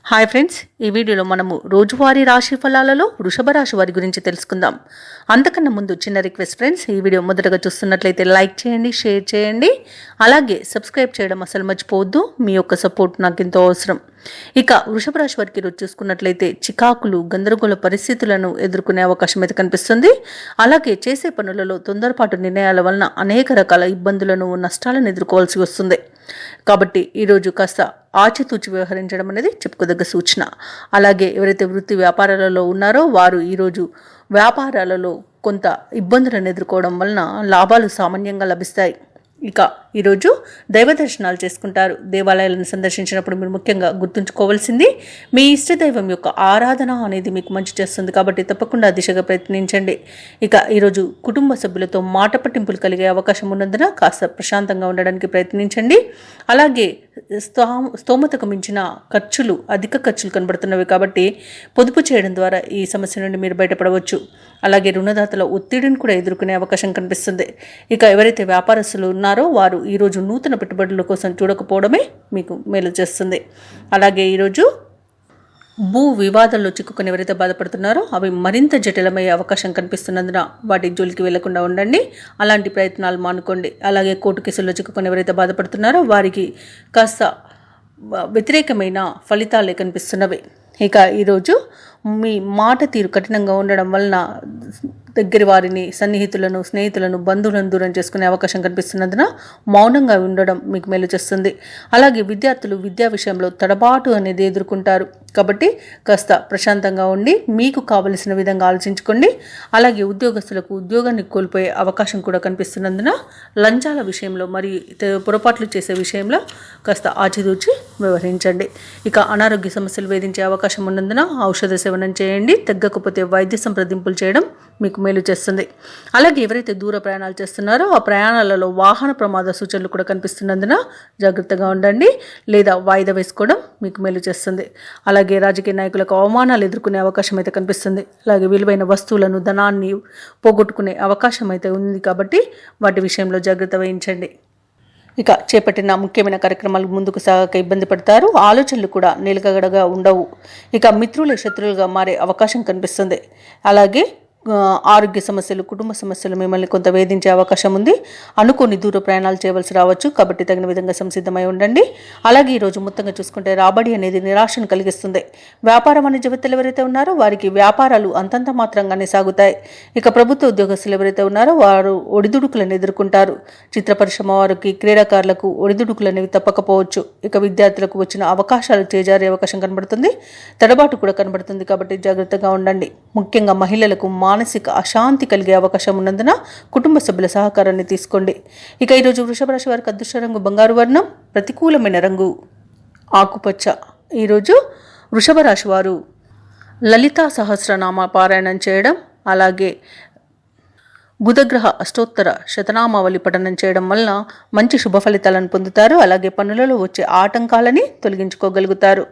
Hi friends, ఈ వీడియోలో మనము రోజువారీ రాశి ఫలాలలో వృషభ రాశి వారి గురించి తెలుసుకుందాం. అంతకన్నా ముందు చిన్న రిక్వెస్ట్ ఫ్రెండ్స్, ఈ వీడియో మొదటగా చూస్తున్నట్లయితే లైక్ చేయండి, షేర్ చేయండి, అలాగే సబ్స్క్రైబ్ చేయడం అసలు మర్చిపోవద్దు. మీ యొక్క సపోర్ట్ నాకు ఎంతో అవసరం. ఇక వృషభ రాశి వారికి ఈరోజు చూసుకున్నట్లయితే చికాకులు, గందరగోళ పరిస్థితులను ఎదుర్కొనే అవకాశం అయితే కనిపిస్తుంది. అలాగే చేసే పనులలో తొందరపాటు నిర్ణయాల వలన అనేక రకాల ఇబ్బందులను, నష్టాలను ఎదుర్కోవాల్సి వస్తుంది. కాబట్టి ఈరోజు కాస్త ఆచితూచి వ్యవహరించడం అనేది చెప్పుకోదగ్గ సూచన. అలాగే ఎవరైతే వృత్తి వ్యాపారాలలో ఉన్నారో వారు ఈరోజు వ్యాపారాలలో కొంత ఇబ్బందులను ఎదుర్కోవడం వలన లాభాలు సామాన్యంగా లభిస్తాయి. ఇక ఈరోజు దైవ దర్శనాలు చేసుకుంటారు. దేవాలయాలను సందర్శించినప్పుడు మీరు ముఖ్యంగా గుర్తుంచుకోవాల్సింది, మీ ఇష్టదైవం యొక్క ఆరాధన అనేది మీకు మంచి చేస్తుంది. కాబట్టి తప్పకుండా దిశగా ప్రయత్నించండి. ఇక ఈరోజు కుటుంబ సభ్యులతో మాట పట్టింపులు కలిగే అవకాశం ఉన్నందున కాస్త ప్రశాంతంగా ఉండడానికి ప్రయత్నించండి. అలాగే స్తోమతకు మించిన అధిక ఖర్చులు కనబడుతున్నవి. కాబట్టి పొదుపు చేయడం ద్వారా ఈ సమస్య నుండి మీరు బయటపడవచ్చు. అలాగే రుణదాతల ఒత్తిడిని కూడా ఎదుర్కొనే అవకాశం కనిపిస్తుంది. ఇక ఎవరైతే వ్యాపారస్తులు ఉన్నారో వారు ఈరోజు నూతన పెట్టుబడుల కోసం చూడకపోవడమే మీకు మేలు చేస్తుంది. అలాగే ఈరోజు భూ వివాదాల్లో చిక్కుకొని ఎవరైతే బాధపడుతున్నారో అవి మరింత జటిలమయ్యే అవకాశం కనిపిస్తున్నందున వాటి జోలికి వెళ్లకుండా ఉండండి. అలాంటి ప్రయత్నాలు మానుకోండి. అలాగే కోర్టు కేసుల్లో చిక్కుకొని ఎవరైతే బాధపడుతున్నారో వారికి కాస్త వ్యతిరేకమైన ఫలితాలే కనిపిస్తున్నవి. ఇక ఈరోజు మీ మాట తీరు కఠినంగా ఉండడం వలన దగ్గర వారిని, సన్నిహితులను, స్నేహితులను, బంధువులను దూరం చేసుకునే అవకాశం కనిపిస్తున్నందున మౌనంగా ఉండడం మీకు మేలు చేస్తుంది. అలాగే విద్యార్థులు విద్యా విషయంలో తడబాటు అనేది ఎదుర్కొంటారు. కాబట్టి కాస్త ప్రశాంతంగా ఉండి మీకు కావలసిన విధంగా ఆలోచించుకోండి. అలాగే ఉద్యోగస్తులకు ఉద్యోగాన్ని కోల్పోయే అవకాశం కూడా కనిపిస్తున్నందున లంచాల విషయంలో మరియు పొరపాట్లు చేసే విషయంలో కాస్త ఆచితూచి వ్యవహరించండి. ఇక అనారోగ్య సమస్యలు వేధించే అవకాశం ఉన్నందున ఔషధ సేవనం చేయండి. తగ్గకపోతే వైద్య సంప్రదింపులు చేయడం మీకు మేలు చేస్తుంది. అలాగే ఎవరైతే దూర ప్రయాణాలు చేస్తున్నారో ఆ ప్రయాణాలలో వాహన ప్రమాద సూచనలు కూడా కనిపిస్తున్నందున జాగ్రత్తగా ఉండండి, లేదా వాయిదా వేసుకోవడం మీకు మేలు చేస్తుంది. అలాగే రాజకీయ నాయకులకు అవమానాలు ఎదుర్కొనే అవకాశం అయితే కనిపిస్తుంది. అలాగే విలువైన వస్తువులను, ధనాన్ని పోగొట్టుకునే అవకాశం అయితే ఉంది. కాబట్టి వాటి విషయంలో జాగ్రత్త వహించండి. ఇక చేపట్టిన ముఖ్యమైన కార్యక్రమాలు ముందుకు సాగక ఇబ్బంది పడతారు. ఆలోచనలు కూడా నిలకడగా ఉండవు. ఇక మిత్రులే శత్రువులుగా మారే అవకాశం కనిపిస్తుంది. అలాగే ఆరోగ్య సమస్యలు, కుటుంబ సమస్యలు మిమ్మల్ని కొంత వేధించే అవకాశం ఉంది. అనుకోని దూర ప్రయాణాలు చేయవలసి రావచ్చు. కాబట్టి తగిన విధంగా సంసిద్ధమై ఉండండి. అలాగే ఈరోజు మొత్తంగా చూసుకుంటే రాబడి అనేది నిరాశను కలిగిస్తుంది. వ్యాపార వాణిజ్యవేత్తలు ఎవరైతే ఉన్నారో వారికి వ్యాపారాలు అంతంత మాత్రంగానే సాగుతాయి. ఇక ప్రభుత్వ ఉద్యోగస్తులు ఎవరైతే ఉన్నారో వారు ఒడిదుడుకులను ఎదుర్కొంటారు. చిత్ర పరిశ్రమ వారికి, క్రీడాకారులకు ఒడిదుడుకులు అనేవి తప్పకపోవచ్చు. ఇక విద్యార్థులకు వచ్చిన అవకాశాలు చేజారే అవకాశం కనబడుతుంది. తడబాటు కూడా కనబడుతుంది. కాబట్టి జాగ్రత్తగా ఉండండి. ముఖ్యంగా మహిళలకు మానసిక అశాంతి కలిగే అవకాశం ఉన్నందున కుటుంబ సభ్యుల సహకారాన్ని తీసుకోండి. ఇక ఈరోజు వృషభ రాశి వారికి అదృష్ట రంగు బంగారు వర్ణం, ప్రతికూలమైన రంగు ఆకుపచ్చ. ఈరోజు వృషభ రాశి వారు లలితా సహస్రనామ పారాయణం చేయడం, అలాగే బుధగ్రహ అష్టోత్తర శతనామావళి పఠనం చేయడం వలన మంచి శుభ ఫలితాలను పొందుతారు. అలాగే పనులలో వచ్చే ఆటంకాలని తొలగించుకోగలుగుతారు.